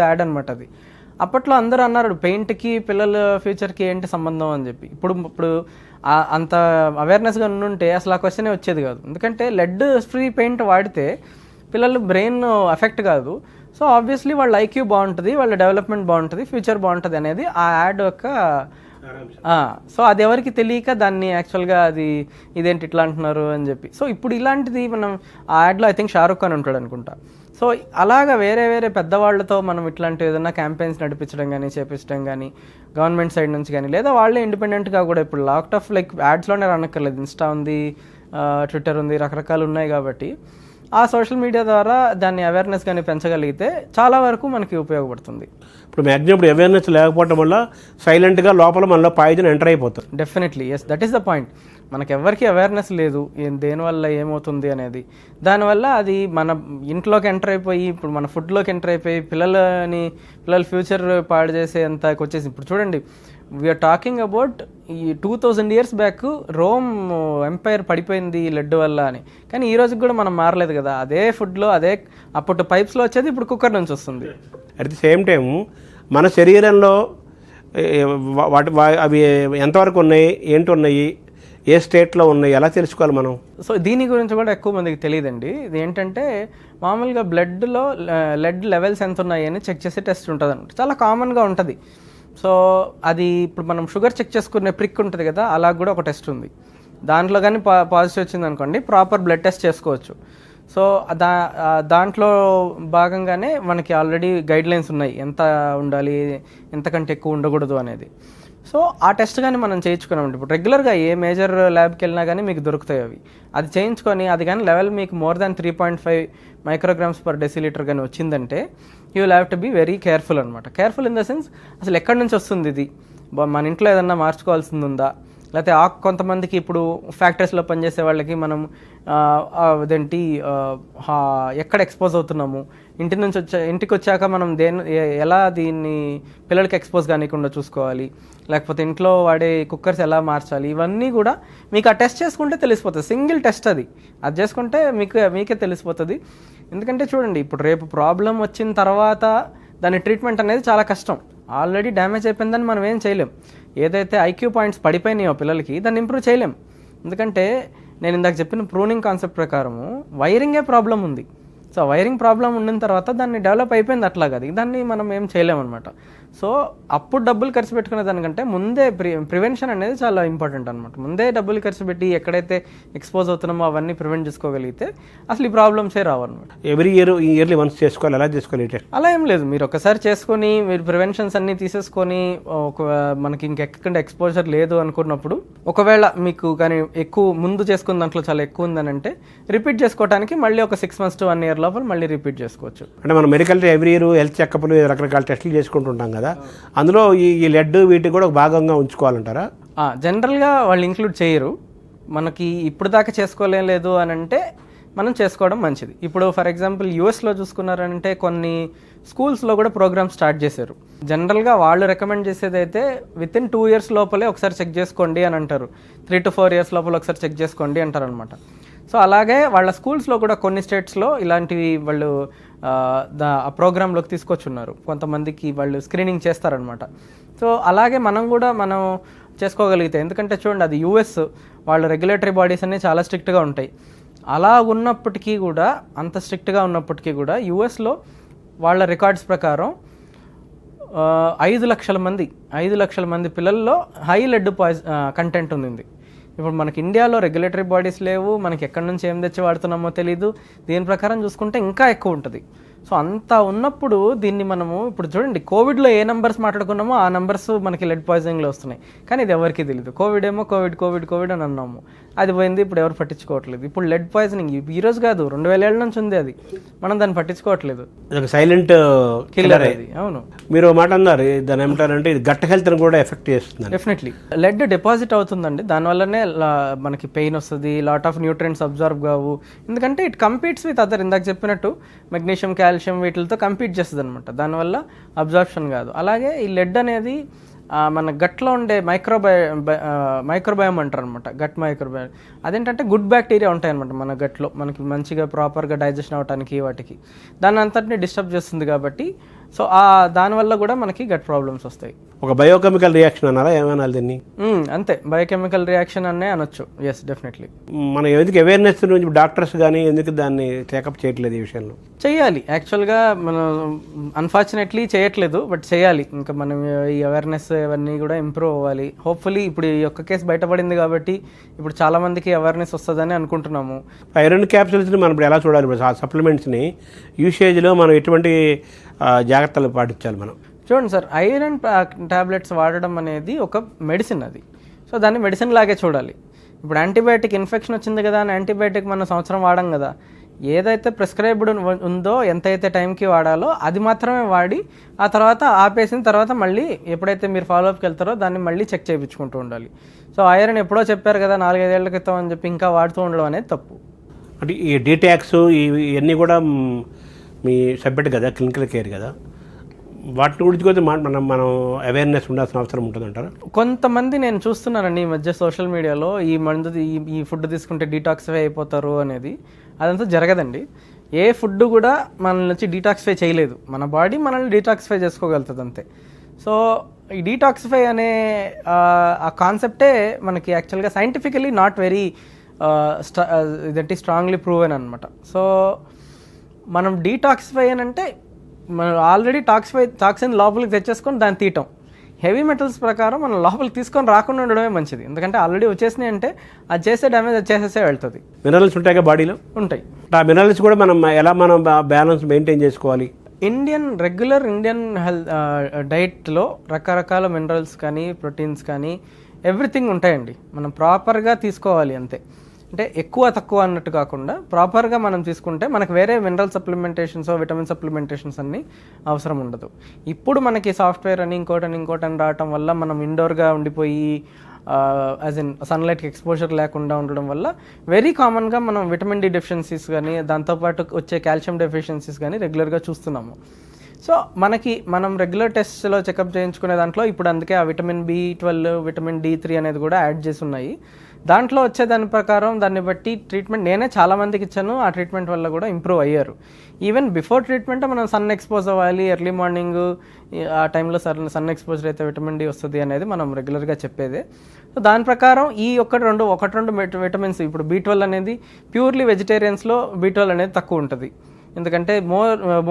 యాడ్ అనమాట అది. అప్పట్లో అందరూ అన్నారు పెయింట్కి పిల్లల ఫ్యూచర్కి ఏంటి సంబంధం అని చెప్పి. ఇప్పుడు అంత అవేర్నెస్గా ఉంటే అసలు ఆ క్వశ్చనే వచ్చేది కాదు. ఎందుకంటే లెడ్ ఫ్రీ పెయింట్ వాడితే పిల్లలు బ్రెయిన్ ఎఫెక్ట్ కాదు. సో ఆబ్వియస్లీ వాళ్ళ ఐక్యూ బాగుంటుంది, వాళ్ళ డెవలప్మెంట్ బాగుంటుంది, ఫ్యూచర్ బాగుంటుంది అనేది ఆ యాడ్ యొక్క. సో అది ఎవరికి తెలియక దాన్ని యాక్చువల్గా ఇదేంటి ఇట్లా అంటున్నారు అని చెప్పి. సో ఇప్పుడు ఇలాంటిది మనం ఆ యాడ్లో ఐ థింక్ షారుఖ్ ఖాన్ ఉంటాడు అనుకుంటా. సో అలాగా వేరే పెద్దవాళ్లతో మనం ఇట్లాంటి ఏదైనా క్యాంపెయిన్స్ నడిపించడం కానీ చేపించడం కానీ గవర్నమెంట్ సైడ్ నుంచి కానీ, లేదా వాళ్ళే ఇండిపెండెంట్గా కూడా ఇప్పుడు లాట్ ఆఫ్ లైక్ యాడ్స్లోనే రనక్కర్లేదు, ఇన్స్టా ఉంది, ట్విట్టర్ ఉంది, రకరకాలు ఉన్నాయి కాబట్టి ఆ సోషల్ మీడియా ద్వారా దాన్ని అవేర్నెస్ కానీ పెంచగలిగితే చాలా వరకు మనకి ఉపయోగపడుతుంది. ఇప్పుడు మ్యాక్సిమం ఇప్పుడు అవేర్నెస్ లేకపోవడం వల్ల సైలెంట్గా లోపల మనలో పాయిజన్ ఎంటర్ అయిపోతుంది. Definitely yes, that is the point. మనకు ఎవరికి అవేర్నెస్ లేదు దేనివల్ల ఏమవుతుంది అనేది. దానివల్ల అది మన ఇంట్లోకి ఎంటర్ అయిపోయి, ఇప్పుడు మన ఫుడ్లోకి ఎంటర్ అయిపోయి పిల్లల ఫ్యూచర్ పాడు చేసేంత వచ్చేసి. ఇప్పుడు చూడండి, వీఆర్ టాకింగ్ అబౌట్ ఈ 2000 years బ్యాక్ రోమ్ ఎంపైర్ పడిపోయింది లెడ్ వల్ల అని. కానీ ఈ రోజుకి కూడా మనం మారలేదు కదా. అదే ఫుడ్లో అదే అప్పుడు పైప్స్లో వచ్చేది ఇప్పుడు కుక్కర్ నుంచి వస్తుంది. అట్ ది సేమ్ టైం మన శరీరంలో అవి ఎంతవరకు ఉన్నాయి, ఏంటి ఉన్నాయి, ఏ స్టేట్లో ఉన్నాయి, ఎలా తెలుసుకోవాలి మనం? సో దీని గురించి కూడా ఎక్కువ మందికి తెలియదండి. ఇది ఏంటంటే మామూలుగా బ్లడ్లో లెడ్ లెవెల్స్ ఎంత ఉన్నాయి అని చెక్ చేసే టెస్ట్ ఉంటుంది అనమాట. చాలా కామన్గా ఉంటుంది. సో అది ఇప్పుడు మనం షుగర్ చెక్ చేసుకునే ప్రిక్ ఉంటుంది కదా, అలా కూడా ఒక టెస్ట్ ఉంది. దాంట్లో కానీ పాజిటివ్ వచ్చింది అనుకోండి, ప్రాపర్ బ్లడ్ టెస్ట్ చేసుకోవచ్చు. సో దాంట్లో భాగంగానే మనకి ఆల్రెడీ గైడ్ లైన్స్ ఉన్నాయి, ఎంత ఉండాలి, ఎంతకంటే ఎక్కువ ఉండకూడదు అనేది. సో ఆ టెస్ట్ కానీ మనం చేయించుకున్నామంటే ఇప్పుడు రెగ్యులర్గా ఏ మేజర్ ల్యాబ్కి వెళ్ళినా కానీ మీకు దొరుకుతాయి అవి. అది చేయించుకొని అది కానీ లెవెల్ మీకు మోర్ దాన్ 3.5 micrograms/deciliter కానీ వచ్చిందంటే you will have to be very careful అనమాట. కేర్ఫుల్ ఇన్ ద సెన్స్ అసలు ఎక్కడి నుంచి వస్తుంది ఇది, మన ఇంట్లో ఏదన్నా మార్చుకోవాల్సింది ఉందా, లేకపోతే కొంతమందికి ఇప్పుడు ఫ్యాక్టరీస్లో పనిచేసే వాళ్ళకి మనం అదేంటి ఎక్కడ ఎక్స్పోజ్ అవుతున్నాము, ఇంటికి వచ్చాక మనం ఎలా దీన్ని పిల్లలకి ఎక్స్పోజ్ కానికుండా చూసుకోవాలి, లేకపోతే ఇంట్లో వాడే కుక్కర్స్ ఎలా మార్చాలి, ఇవన్నీ కూడా మీకు ఆ టెస్ట్ చేసుకుంటే తెలిసిపోతుంది. సింగిల్ టెస్ట్ అది చేసుకుంటే మీకే తెలిసిపోతుంది. ఎందుకంటే చూడండి, ఇప్పుడు రేపు ప్రాబ్లం వచ్చిన తర్వాత దాని ట్రీట్మెంట్ అనేది చాలా కష్టం. ఆల్రెడీ డ్యామేజ్ అయిపోయిందని మనం ఏం చేయలేం. ఏదైతే ఐక్యూ పాయింట్స్ పడిపోయినాయో పిల్లలకి దాన్ని ఇంప్రూవ్ చేయలేం. ఎందుకంటే నేను ఇందాక చెప్పిన ప్రూనింగ్ కాన్సెప్ట్ ప్రకారము వైరింగే ప్రాబ్లం ఉంది. సో వైరింగ్ ప్రాబ్లం ఉండిన తర్వాత దాన్ని డెవలప్ అయిపోయింది అట్లాగా, దాన్ని మనం ఏం చేయలేమన్నమాట. సో అప్పుడు డబ్బులు ఖర్చు పెట్టుకునే దానికంటే ముందే ప్రివెన్షన్ అనేది చాలా ఇంపార్టెంట్ అనమాట. ముందే డబ్బులు ఖర్చు పెట్టి ఎక్కడైతే ఎక్స్పోజ్ అవుతున్నామో అవన్నీ ప్రివెంట్ చేసుకోగలిగితే అసలు ఈ ప్రాబ్లమ్సే రావన్నమాట. ఇయర్లీ వన్స్ చేసుకోవాలి, ఎలా చేసుకోవాలి? అలా ఏం లేదు, మీరు ఒకసారి చేసుకొని మీరు ప్రివెన్షన్స్ అన్నీ తీసేసుకొని మనకి ఇంకెక్కడ ఎక్స్పోజర్ లేదు అనుకున్నప్పుడు, ఒకవేళ మీకు కానీ ఎక్కువ ముందు చేసుకున్న దాంట్లో చాలా ఎక్కువ ఉందని అంటే రిపీట్ చేసుకోవడానికి మళ్ళీ ఒక 6 months to 1 year లోపల మళ్ళీ రిపీట్ చేసుకోవచ్చు. అంటే మనం మెడికల్ ఎవ్రీ ఇయర్ హెల్త్ చెకప్లు రకరకాల టెస్టులు చేసుకుంటుంటాం కదా, అందులో ఈ లెడ్ వీటికి కూడా ఒక భాగంగా ఉంచుకోవాలంటారా? జనరల్గా వాళ్ళు ఇంక్లూడ్ చేయరు. మనకి ఇప్పుడు దాకా చేసుకోలేదు అని అంటే మనం చేసుకోవడం మంచిది. ఇప్పుడు ఫర్ ఎగ్జాంపుల్ యూఎస్లో చూసుకున్నారంటే కొన్ని స్కూల్స్లో కూడా ప్రోగ్రామ్ స్టార్ట్ చేశారు. జనరల్గా వాళ్ళు రికమెండ్ చేసేది అయితే వితిన్ 2 years లోపలే ఒకసారి చెక్ చేసుకోండి అని అంటారు. 3 to 4 years లోపల ఒకసారి చెక్ చేసుకోండి అంటారు అనమాట. సో అలాగే వాళ్ళ స్కూల్స్లో కూడా కొన్ని స్టేట్స్లో ఇలాంటివి వాళ్ళు ఆ ప్రోగ్రాంలోకి తీసుకొచ్చున్నారు. కొంతమందికి వాళ్ళు స్క్రీనింగ్ చేస్తారనమాట. సో అలాగే మనం చేసుకోగలిగితే, ఎందుకంటే చూడండి అది యూఎస్, వాళ్ళ రెగ్యులేటరీ బాడీస్ అన్నీ చాలా స్ట్రిక్ట్గా ఉంటాయి. అలా ఉన్నప్పటికీ కూడా, అంత స్ట్రిక్ట్గా ఉన్నప్పటికీ కూడా యూఎస్లో వాళ్ళ రికార్డ్స్ ప్రకారం 5 లక్షల మంది పిల్లల్లో హై లెడ్ కంటెంట్ ఉంది. ఇప్పుడు మనకి ఇండియాలో రెగ్యులేటరీ బాడీస్ లేవు, మనకి ఎక్కడి నుంచి ఏం తెచ్చి వాడుతున్నామో తెలీదు. దీని ప్రకారం చూసుకుంటే ఇంకా ఎక్కువ ఉంటుంది. సో అంత ఉన్నప్పుడు దీన్ని మనము ఇప్పుడు చూడండి, కోవిడ్లో ఏ నెంబర్స్ మాట్లాడుకున్నామో ఆ నెంబర్స్ మనకి లెడ్ పాయిజనింగ్లో వస్తున్నాయి, కానీ ఇది ఎవరికి తెలియదు. కోవిడ్ ఏమో కోవిడ్ అని అన్నాము, అది పోయింది, ఇప్పుడు ఎవరు పట్టించుకోవట్లేదు. ఇప్పుడు లెడ్ పాయిజనింగ్ ఈరోజు కాదు, 2000 ఏళ్ళ నుంచి ఉంది, అది మనం దాన్ని పట్టించుకోవట్లేదు. సైలెంట్ కిల్లర్ అది. అవును, మీరు మాట అన్నారు, దాని ఏమంటారంటే ఇది గట్ హెల్త్ని కూడా ఎఫెక్ట్ చేస్తుంది. డెఫినెట్లీ లెడ్ డిపాజిట్ అవుతుందండి, దానివల్లనే మనకి పెయిన్ వస్తుంది, లాట్ ఆఫ్ న్యూట్రియంట్స్ అబ్జర్వ్ కావు. ఎందుకంటే ఇట్ కంపీట్స్ విత్ అదర్, ఇందాక చెప్పినట్టు మెగ్నీషియం, కాల్షియం వీటితో కంపీట్ చేస్తుంది అనమాట, దానివల్ల అబ్జార్ప్షన్ కాదు. అలాగే ఈ లెడ్ అనేది మన గట్లో ఉండే మైక్రోబయోమ్ అంటారు అనమాట, గట్ మైక్రోబయోమ్. అదేంటంటే గుడ్ బ్యాక్టీరియా ఉంటాయి అనమాట మన గట్లో, మనకి మంచిగా ప్రాపర్గా డైజెషన్ అవ్వడానికి వాటికి, దాన్ని అంతటిని డిస్టర్బ్ చేస్తుంది కాబట్టి సో దానివల్ల కూడా మనకి గట్ ప్రాబ్లమ్స్ వస్తాయి. ఒక బయోకెమికల్ రియాక్షన్ అన్నారా, ఏమన్నా దీన్ని? అంతే, బయోకెమికల్ రియాక్షన్ అనే అనొచ్చు. Yes, definitely. మనం ఎందుకు అవేర్నెస్ నుంచి డాక్టర్స్ కానీ ఎందుకు దాన్ని టేకప్ చేయట్లేదు ఈ విషయంలో? చేయాలి, యాక్చువల్గా మనం అన్ఫార్చునేట్లీ చేయట్లేదు, బట్ చేయాలి. ఇంకా మనం ఈ అవేర్నెస్ ఇవన్నీ కూడా ఇంప్రూవ్ అవ్వాలి. హోప్ఫుల్లీ ఇప్పుడు ఈ ఒక్క కేసు బయటపడింది కాబట్టి ఇప్పుడు చాలా మందికి అవేర్నెస్ వస్తుందని అనుకుంటున్నాము. ఐరన్ క్యాప్సూల్స్ని మనం ఇప్పుడు ఎలా చూడాలి? ఇప్పుడు ఆ సప్లిమెంట్స్ని యూసేజ్లో మనం ఎటువంటి జాగ్రత్తలు పాటించాలి మనం? చూడండి సార్, ఐరన్ టాబ్లెట్స్ వాడడం అనేది ఒక మెడిసిన్, అది. సో దాన్ని మెడిసిన్ లాగే చూడాలి. ఇప్పుడు యాంటీబయాటిక్ ఇన్ఫెక్షన్ వచ్చింది కదా అని యాంటీబయాటిక్ మనం సంవత్సరం వాడం కదా, ఏదైతే ప్రిస్క్రైబ్డ్ ఉందో, ఎంతైతే టైంకి వాడాలో అది మాత్రమే వాడి ఆ తర్వాత ఆపేసిన తర్వాత మళ్ళీ ఎప్పుడైతే మీరు ఫాలోఅప్కి వెళ్తారో దాన్ని మళ్ళీ చెక్ చేయించుకుంటూ ఉండాలి. సో ఐరన్ ఎప్పుడో చెప్పారు కదా 4-5 ఏళ్ల క్రితం అని చెప్పి ఇంకా వాడుతూ ఉండడం అనేది తప్పు. అంటే ఈ డీటాక్స్ ఇవన్నీ కూడా మీ సబ్జెక్ట్ కదా, క్లినికల్ కేర్ కదా, వాటి గురించి కూడా మనం అవేర్నెస్ ఉండాల్సిన అవసరం ఉంటుంది అంటారా? కొంతమంది నేను చూస్తున్నానండి ఈ మధ్య సోషల్ మీడియాలో, ఈ ఫుడ్ తీసుకుంటే డీటాక్సిఫై అయిపోతారు అనేది. అదంతా జరగదండి. ఏ ఫుడ్ కూడా మనల్ని వచ్చి డీటాక్సిఫై చేయలేదు, మన బాడీ మనల్ని డీటాక్సిఫై చేసుకోగలుగుతుంది అంతే. సో ఈ డీటాక్సిఫై అనే ఆ కాన్సెప్టే మనకి యాక్చువల్గా సైంటిఫికలీ నాట్ వెరీ ఇదంటే స్ట్రాంగ్లీ ప్రూవెన్ అనమాట. సో మనం డీటాక్సిఫై అని అంటే మనం ఆల్రెడీ టాక్సిన్ లోపలికి తెచ్చేసుకొని దాన్ని తీయటం. హెవీ మెటల్స్ ప్రకారం మనం లోపలికి తీసుకొని రాకుండా ఉండడమే మంచిది, ఎందుకంటే ఆల్రెడీ వచ్చేసినాయి అంటే అది చేసే డ్యామేజ్ అది చేసేసే వెళ్తుంది. మినరల్స్ ఉంటాయి కదా బాడీలో? ఉంటాయి. ఆ మినరల్స్ కూడా మనం బ్యాలెన్స్ మెయింటైన్ చేసుకోవాలి. రెగ్యులర్ ఇండియన్ డైట్లో రకరకాల మినరల్స్ కానీ ప్రోటీన్స్ కానీ ఎవ్రీథింగ్ ఉంటాయండి, మనం ప్రాపర్గా తీసుకోవాలి అంతే. అంటే ఎక్కువ తక్కువ అన్నట్టు కాకుండా ప్రాపర్గా మనం తీసుకుంటే మనకు వేరే మినరల్ సప్లిమెంటేషన్స్, విటమిన్ సప్లిమెంటేషన్స్ అన్నీ అవసరం ఉండదు. ఇప్పుడు మనకి సాఫ్ట్వేర్ అని ఇంకోటని రావటం వల్ల మనం ఇండోర్గా ఉండిపోయి యాజ్ ఇన్ సన్లైట్కి ఎక్స్పోజర్ లేకుండా ఉండడం వల్ల వెరీ కామన్గా మనం విటమిన్ డి డెఫిషియన్సీస్ కానీ దాంతోపాటు వచ్చే కాల్షియం డెఫిషియన్సీస్ కానీ రెగ్యులర్గా చూస్తున్నాము. సో మనం రెగ్యులర్ టెస్ట్లో చెకప్ చేయించుకునే దాంట్లో ఇప్పుడు అందుకే ఆ విటమిన్ B12, విటమిన్ D3 అనేది కూడా యాడ్ చేసి ఉన్నాయి. దాంట్లో వచ్చే దాని ప్రకారం దాన్ని బట్టి ట్రీట్మెంట్ నేనే చాలామందికి ఇచ్చాను, ఆ ట్రీట్మెంట్ వల్ల కూడా ఇంప్రూవ్ అయ్యారు. ఈవెన్ బిఫోర్ ట్రీట్మెంట్ మనం సన్ ఎక్స్పోజ్ అవ్వాలి, ఎర్లీ మార్నింగ్ ఆ టైంలో సన్ ఎక్స్పోజర్ అయితే విటమిన్ డి వస్తుంది అనేది మనం రెగ్యులర్గా చెప్పేదే. సో దాని ప్రకారం ఈ ఒకటి రెండు విటమిన్స్, ఇప్పుడు B12 అనేది ప్యూర్లీ వెజిటేరియన్స్లో B12 అనేది తక్కువ ఉంటుంది, ఎందుకంటే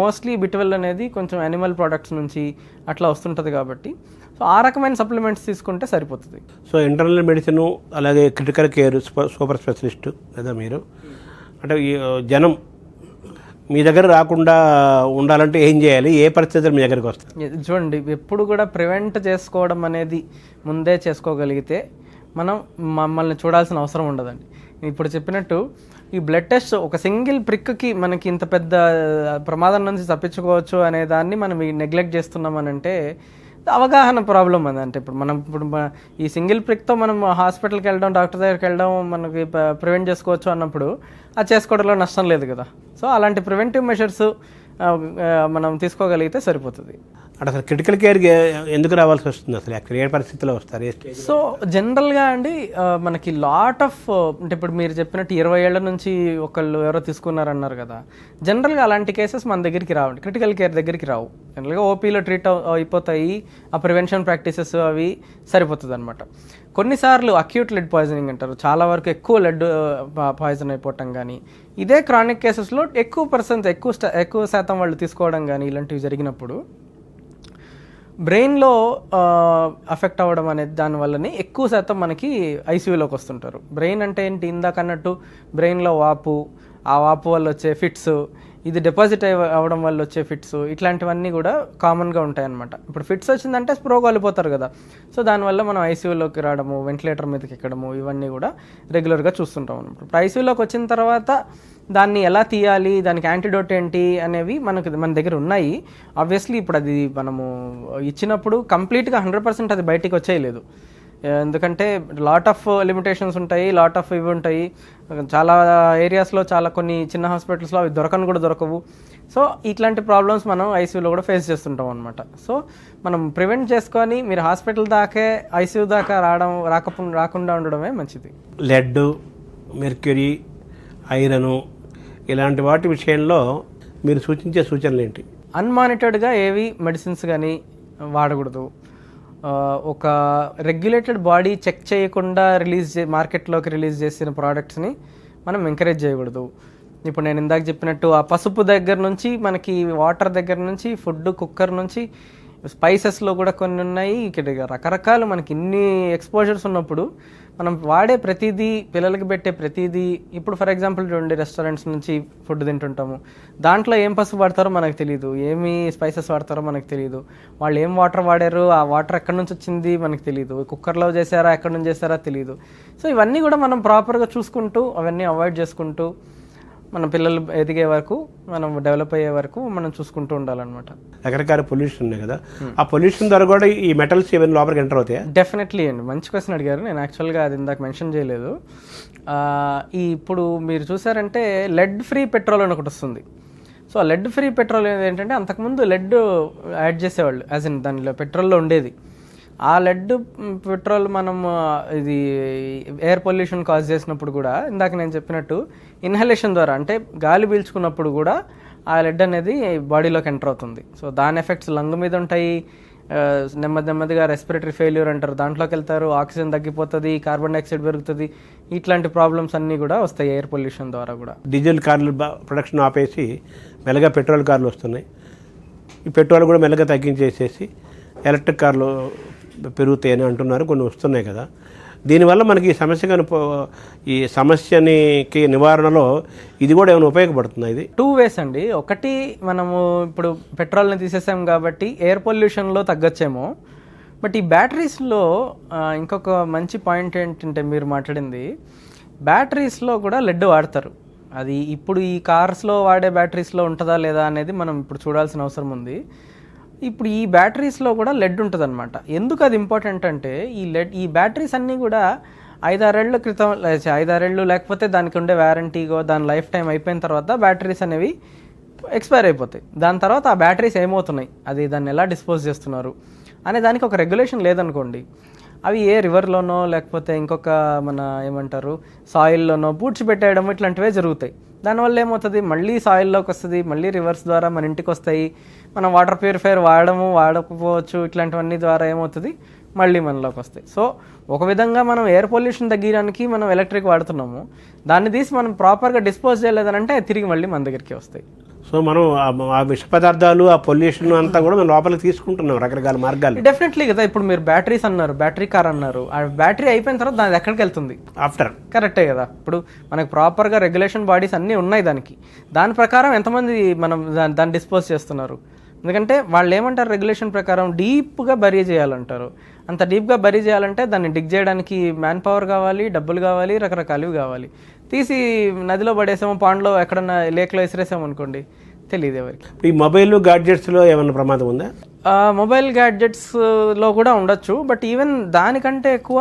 మోస్ట్లీ B12 అనేది కొంచెం యానిమల్ ప్రోడక్ట్స్ నుంచి అట్లా వస్తుంటుంది కాబట్టి. సో ఆ రకమైన సప్లిమెంట్స్ తీసుకుంటే సరిపోతుంది. సో ఇంటర్నల్ మెడిసిన్ అలాగే క్రిటికల్ కేర్ సూపర్ స్పెషలిస్ట్ కదా మీరు, అంటే జనం మీ దగ్గర రాకుండా ఉండాలంటే ఏం చేయాలి, ఏ పరిస్థితులు మీ దగ్గరికి వస్తాయి? చూడండి, ఎప్పుడు కూడా ప్రివెంట్ చేసుకోవడం అనేది ముందే చేసుకోగలిగితే మనం మమ్మల్ని చూడాల్సిన అవసరం ఉండదండి. ఇప్పుడు చెప్పినట్టు ఈ బ్లడ్ టెస్ట్ ఒక సింగిల్ ప్రిక్కి మనకి ఇంత పెద్ద ప్రమాదం నుంచి తప్పించుకోవచ్చు అనే దాన్ని మనం నెగ్లెక్ట్ చేస్తున్నామనంటే అవగాహన ప్రాబ్లం అది. అంటే ఇప్పుడు ఈ సింగిల్ ప్రిక్తో మనం హాస్పిటల్కి వెళ్ళడం, డాక్టర్ దగ్గరికి వెళ్ళడం మనకి ప్రివెంట్ చేసుకోవచ్చు అన్నప్పుడు అది చేసుకోవడంలో నష్టం లేదు కదా. సో అలాంటి ప్రివెంటివ్ మెషర్స్ మనం తీసుకోగలిగితే సరిపోతుంది. అంటే అసలు క్రిటికల్ కేర్కి ఎందుకు రావాల్సి వస్తుంది అసలు యాక్చువల్ ఏ పరిస్థితిలో వస్తారు ఏ స్టేజ్? సో జనరల్గా అండి మనకి లాట్ ఆఫ్ అంటే ఇప్పుడు మీరు చెప్పినట్టు 20 ఏళ్ల నుంచి ఒకళ్ళు ఎవరో తీసుకున్నారన్నారు కదా, జనరల్గా అలాంటి కేసెస్ మన దగ్గరికి రావండి, క్రిటికల్ కేర్ దగ్గరికి రావు. జనరల్గా ఓపీలో ట్రీట్ అయిపోతాయి, ఆ ప్రివెన్షన్ ప్రాక్టీసెస్ అవి సరిపోతుంది అనమాట. కొన్నిసార్లు అక్యూట్ లెడ్ పాయిజనింగ్ అంటారు, చాలా వరకు ఎక్కువ లెడ్ పాయిజన్ అయిపోవటం కానీ, ఇదే క్రానిక్ కేసెస్లో ఎక్కువ శాతం వాళ్ళు తీసుకోవడం కానీ ఇలాంటివి జరిగినప్పుడు బ్రెయిన్లో అఫెక్ట్ అవ్వడం అనేది దానివల్లనే ఎక్కువ శాతం మనకి ఐసీయూలోకి వస్తుంటారు. బ్రెయిన్ అంటే ఏంటి, ఇందాక అన్నట్టు బ్రెయిన్లో వాపు, ఆ వాపు వల్ల వచ్చే ఫిట్స్, ఇది డిపాజిట్ అవ్వడం వల్ల వచ్చే ఫిట్స్, ఇట్లాంటివన్నీ కూడా కామన్గా ఉంటాయి అన్నమాట. ఇప్పుడు ఫిట్స్ వచ్చిందంటే స్ప్రోగా వెళ్ళిపోతారు కదా, సో దానివల్ల మనం ఐసీయూలోకి రావడము, వెంటిలేటర్ మీదకి ఎక్కడము, ఇవన్నీ కూడా రెగ్యులర్గా చూస్తుంటాం అన్నమాట. ఇప్పుడు ఐసీయూలోకి వచ్చిన తర్వాత దాన్ని ఎలా తీయాలి, దానికి యాంటీడోట్ ఏంటి అనేవి మన దగ్గర ఉన్నాయి. ఆబ్వియస్లీ ఇప్పుడు అది మనము ఇచ్చినప్పుడు కంప్లీట్గా 100% అది బయటికి వచ్చేయలేదు, ఎందుకంటే లాట్ ఆఫ్ లిమిటేషన్స్ ఉంటాయి, లాట్ ఆఫ్ ఇవి ఉంటాయి. చాలా ఏరియాస్లో చాలా కొన్ని చిన్న హాస్పిటల్స్లో అవి దొరకవు. సో ఇట్లాంటి ప్రాబ్లమ్స్ మనం ఐసీయూలో కూడా ఫేస్ చేస్తుంటాం అనమాట. సో మనం ప్రివెంట్ చేసుకొని మీరు హాస్పిటల్ దాకే ఐసీయూ దాకా రాకుండా ఉండడమే మంచిది. లెడ్, మెర్క్యూరీ, ఐరను ఇలాంటి వాటి విషయంలో మీరు సూచించే సూచనలు ఏంటి? అన్మానిటర్డ్గా ఏవి మెడిసిన్స్ కానీ వాడకూడదు. ఒక రెగ్యులేటెడ్ బాడీ చెక్ చేయకుండా మార్కెట్లోకి రిలీజ్ చేసిన ప్రోడక్ట్స్ని మనం ఎంకరేజ్ చేయకూడదు. ఇప్పుడు నేను ఇందాక చెప్పినట్టు ఆ పసుపు దగ్గర నుంచి మనకి వాటర్ దగ్గర నుంచి ఫుడ్ కుక్కర్ నుంచి స్పైసెస్లో కూడా కొన్ని ఉన్నాయి. ఇక్కడ రకరకాలు మనకి ఇన్ని ఎక్స్పోజర్స్ ఉన్నప్పుడు మనం వాడే ప్రతిదీ, పిల్లలకి పెట్టే ప్రతిదీ, ఇప్పుడు ఫర్ ఎగ్జాంపుల్ చూడండి, రెస్టారెంట్స్ నుంచి ఫుడ్ తింటుంటాము, దాంట్లో ఏం పసుపు వాడతారో మనకు తెలియదు, ఏమి స్పైసెస్ వాడతారో మనకు తెలియదు, వాళ్ళు ఏం వాటర్ వాడారు, ఆ వాటర్ ఎక్కడి నుంచి వచ్చింది మనకు తెలియదు, కుక్కర్లో చేశారా ఎక్కడి నుంచి చేశారా తెలియదు. సో ఇవన్నీ కూడా మనం ప్రాపర్గా చూసుకుంటూ, అవన్నీ అవాయిడ్ చేసుకుంటూ, మన పిల్లలు ఎదిగే వరకు, మనం డెవలప్ అయ్యే వరకు మనం చూసుకుంటూ ఉండాలన్నమాట. రకరకాల పొల్యూషన్ ఉన్నాయి కదా, ఆ పొల్యూషన్ ద్వారా కూడా ఈ మెటల్స్ ఏమైనా లోపలికి ఎంటర్ అవుతాయా? డెఫినెట్లీ అండి, మంచి క్వశ్చన్ అడిగారు. నేను యాక్చువల్గా అది ఇందాక మెన్షన్ చేయలేదు. ఇప్పుడు మీరు చూసారంటే లెడ్ ఫ్రీ పెట్రోల్ అని ఒకటి వస్తుంది. సో ఆ లెడ్ ఫ్రీ పెట్రోల్ ఏంటంటే, అంతకుముందు లెడ్ యాడ్ చేసేవాళ్ళు, యాజ్ ఇన్ దానిలో పెట్రోల్లో ఉండేది. ఆ లెడ్ పెట్రోల్ మనం ఇది ఎయిర్ పొల్యూషన్ కాజ్ చేసినప్పుడు కూడా, ఇందాక నేను చెప్పినట్టు ఇన్హలేషన్ ద్వారా, అంటే గాలి పీల్చుకున్నప్పుడు కూడా ఆ లెడ్ అనేది బాడీలోకి ఎంటర్ అవుతుంది. సో దాని ఎఫెక్ట్స్ లంగ్ మీద ఉంటాయి. నెమ్మదిగా రెస్పిరేటరీ ఫెయిల్యూర్ అంటారు, దాంట్లోకి వెళ్తారు, ఆక్సిజన్ తగ్గిపోతుంది, కార్బన్ డైఆక్సైడ్ పెరుగుతుంది, ఇట్లాంటి ప్రాబ్లమ్స్ అన్నీ కూడా వస్తాయి ఎయిర్ పొల్యూషన్ ద్వారా కూడా. డీజిల్ కార్లు ప్రొడక్షన్ ఆపేసి మెల్లగా పెట్రోల్ కార్లు వస్తున్నాయి. ఈ పెట్రోల్ కూడా మెల్లగా తగ్గించేసేసి ఎలక్ట్రిక్ కార్లు పెరుగుతాయని అంటున్నారు, కొన్ని వస్తున్నాయి కదా. దీనివల్ల మనకి ఈ సమస్యకి నివారణలో ఇది కూడా ఏమైనా ఉపయోగపడుతుంది? ఇది 2 ways అండి. ఒకటి, మనము ఇప్పుడు పెట్రోల్ని తీసేసాం కాబట్టి ఎయిర్ పొల్యూషన్లో తగ్గొచ్చేమో. బట్ ఈ బ్యాటరీస్లో ఇంకొక మంచి పాయింట్ ఏంటంటే, మీరు మాట్లాడింది, బ్యాటరీస్లో కూడా లెడ్ వాడతారు. అది ఇప్పుడు ఈ కార్స్లో వాడే బ్యాటరీస్లో ఉంటుందా లేదా అనేది మనం ఇప్పుడు చూడాల్సిన అవసరం ఉంది. ఇప్పుడు ఈ బ్యాటరీస్లో కూడా లెడ్ ఉంటుంది అనమాట. ఎందుకు అది ఇంపార్టెంట్ అంటే, ఈ బ్యాటరీస్ అన్నీ కూడా 5-6 ఏళ్ల క్రితం, 5-6 ఏళ్ళు లేకపోతే దానికి ఉండే వ్యారంటీగో దాని లైఫ్ టైం అయిపోయిన తర్వాత బ్యాటరీస్ అనేవి ఎక్స్పైర్ అయిపోతాయి. దాని తర్వాత ఆ బ్యాటరీస్ ఏమవుతున్నాయి, అది దాన్ని ఎలా డిస్పోజ్ చేస్తున్నారు అనే దానికి ఒక రెగ్యులేషన్ లేదనుకోండి, అవి ఏ రివర్లోనో లేకపోతే ఇంకొక మన ఏమంటారు సాయిల్లోనో పూడ్చిపెట్టేయడం, ఇట్లాంటివే జరుగుతాయి. దానివల్ల ఏమవుతుంది, మళ్ళీ సాయిల్లోకి వస్తుంది, మళ్ళీ రివర్స్ ద్వారా మన ఇంటికి వస్తాయి. మనం వాటర్ ప్యూరిఫైయర్ వాడకపోవచ్చు, ఇట్లాంటివన్నీ ద్వారా ఏమవుతుంది, మళ్ళీ మనలోకి వస్తాయి. సో ఒక విధంగా మనం ఎయిర్ పొల్యూషన్ తగ్గడానికి మనం ఎలక్ట్రిక్ వాడుతున్నాము, దాన్ని తీసి మనం ప్రాపర్గా డిస్పోజ్ చేయలేదనంటే తిరిగి మళ్ళీ మన దగ్గరికి వస్తాయి. సో మనం ఆ విష పదార్థాలు, ఆ పొల్యూషన్ అంతా కూడా మనం లోపలికి తీసుకుంటున్నాం రకరకాల మార్గాలు. డెఫినెట్లీ కదా. ఇప్పుడు మీరు బ్యాటరీస్ అన్నారు, బ్యాటరీ కార్ అన్నారు, ఆ బ్యాటరీ అయిపోయిన తర్వాత దాని ఎక్కడికి వెళ్తుంది ఆఫ్టర్? కరెక్టే కదా. ఇప్పుడు మనకు ప్రాపర్గా రెగ్యులేషన్ బాడీస్ అన్నీ ఉన్నాయి దానికి, దాని ప్రకారం ఎంతమంది మనం దాన్ని డిస్పోజ్ చేస్తున్నారు. ఎందుకంటే వాళ్ళు ఏమంటారు, రెగ్యులేషన్ ప్రకారం డీప్గా బరీ చేయాలంటారు. అంత డీప్గా బరీ చేయాలంటే దాన్ని డిగ్ చేయడానికి మ్యాన్ పవర్ కావాలి, డబ్బులు కావాలి, రకరకాలవి కావాలి. తీసి నదిలో పడేసాము, పాండ్లో ఎక్కడన్నా లేక్లో విసిరేసాము అనుకోండి, తెలియదు ఎవరికి. ఈ మొబైల్ గ్యాడ్జెట్స్లో ఏమైనా ప్రమాదం ఉందా? మొబైల్ గ్యాడ్జెట్స్లో కూడా ఉండొచ్చు. బట్ ఈవెన్ దానికంటే ఎక్కువ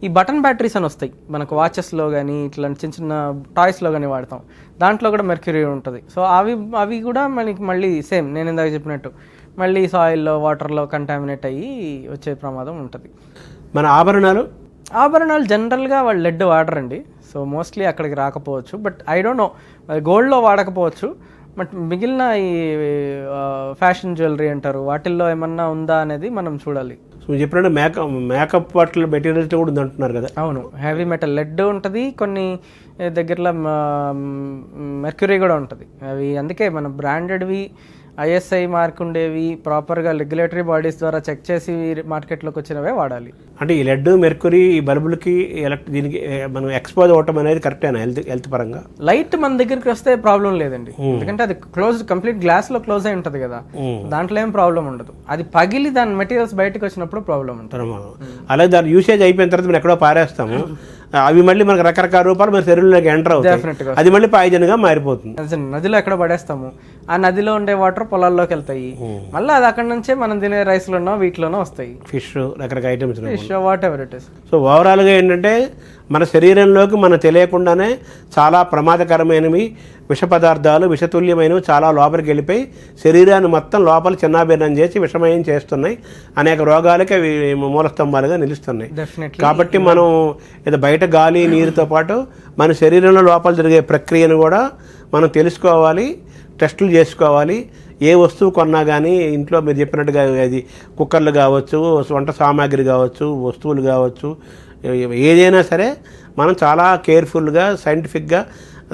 ఈ బటన్ బ్యాటరీస్ అని వస్తాయి మనకు, వాచెస్లో కానీ ఇట్లాంటి చిన్న చిన్న టాయ్స్లో కానీ వాడతాం, దాంట్లో కూడా మెర్క్యూరీ ఉంటుంది. సో అవి కూడా మనకి మళ్ళీ సేమ్ నేను ఇందాక చెప్పినట్టు మళ్ళీ సాయిల్లో వాటర్లో కంటామినేట్ అయ్యి వచ్చే ప్రమాదం ఉంటుంది. మన ఆభరణాలు జనరల్గా వాళ్ళు లెడ్ వాడరండి, సో మోస్ట్లీ అక్కడికి రాకపోవచ్చు. బట్ ఐ డోంట్ నో, గోల్డ్లో వాడకపోవచ్చు, బట్ మిగిలిన ఈ ఫ్యాషన్ జ్యువెలరీ అంటారు వాటిల్లో ఏమన్నా ఉందా అనేది మనం చూడాలి. సో మీరు చెప్పినట్టు మేకప్ వాటిలో మెటీరియల్స్ కూడా ఉంది అంటున్నారు కదా. అవును, హెవీ మెటల్ లెడ్ ఉంటుంది, కొన్ని దగ్గరలో మెర్క్యూరీ కూడా ఉంటుంది. అవి అందుకే మన బ్రాండెడ్వి ఐఎస్ఐ మార్క్ ఉండేవి ప్రాపర్గా రెగ్యులేటరీ బాడీస్ ద్వారా చెక్ చేసి మార్కెట్లోకి వచ్చినవే వాడాలి. అంటే ఈ లెడ్ మెర్క్యూరీ ఈ బల్బులకి దీనికి మనం ఎక్స్పోజ్ అవ్వటం అనేది కరెక్టేనా హెల్త్ పరంగా? లైట్ మన దగ్గరికి వస్తే ప్రాబ్లం లేదండి, ఎందుకంటే అది క్లోజ్ కంప్లీట్ గ్లాస్ లో క్లోజ్ అయి ఉంటుంది కదా, దాంట్లో ఏం ప్రాబ్లం ఉండదు. అది పగిలి దాని మెటీరియల్స్ బయటకు వచ్చినప్పుడు ప్రాబ్లం ఉంటుంది. అలాగే దాని యూసేజ్ అయిపోయిన తర్వాత మనం ఎక్కడో పారేస్తాము, అవి మళ్ళీ మనకు రకరకాల రూపాయలు మన శరీరంలోకి ఎంటర్ అవుతాయి, అది మళ్ళీ పాయిజన్ గా మారిపోతుంది. నదిలో ఎక్కడ పడేస్తాము, ఆ నదిలో ఉండే వాటర్ పొలాల్లోకి వెళ్తాయి, మళ్ళీ అది అక్కడ నుంచే మనం తినే రైస్ లోనో వీటిలోనో వస్తాయి, ఫిష్ రకరకాల items, fish what ever it is. So ఓవరాల్గా ఏంటంటే మన శరీరంలోకి మనం తెలియకుండానే చాలా ప్రమాదకరమైనవి విష పదార్థాలు విషతుల్యమైనవి చాలా లోపలికి వెళ్ళిపోయి శరీరాన్ని మొత్తం లోపల చిన్నాభిన్నం చేసి విషమయం చేస్తున్నాయి, అనేక రోగాలకి అవి మూలస్తంభాలుగా నిలుస్తున్నాయి. కాబట్టి మనం ఇది బయట గాలి నీరుతో పాటు మన శరీరంలో లోపల జరిగే ప్రక్రియను కూడా మనం తెలుసుకోవాలి, టెస్టులు చేసుకోవాలి. ఏ వస్తువు కొన్నా కానీ ఇంట్లో మీరు చెప్పినట్టుగా అది కుక్కర్లు కావచ్చు, వంట సామాగ్రి కావచ్చు, వస్తువులు కావచ్చు, ఏదైనా సరే మనం చాలా కేర్ఫుల్గా సైంటిఫిక్గా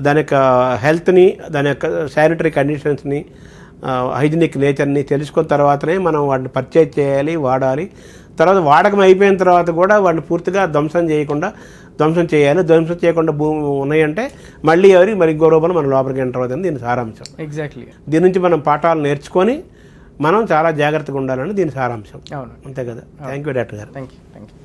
దాని యొక్క హెల్త్ని, దాని యొక్క శానిటరీ కండిషన్స్ని, హైజీనిక్ నేచర్ని తెలుసుకున్న తర్వాతనే మనం వాటిని పర్చేజ్ చేయాలి, వాడాలి. తర్వాత వాడకం అయిపోయిన తర్వాత కూడా వాటిని పూర్తిగా ధ్వంసం చేయాలి. ధ్వంసం చేయకుండా భూమి ఉన్నాయంటే మళ్ళీ మరి ఇంకో రూపంలో మన లోపలికి ఎంటర్ అవుతుంది దీని సారాంశం. ఎగ్జాక్ట్లీ దీని నుంచి మనం పాఠాలు నేర్చుకొని మనం చాలా జాగ్రత్తగా ఉండాలని దీని సారాంశం. అవును, అంతే కదా. థ్యాంక్ యూ డాక్టర్ గారు. Thank you.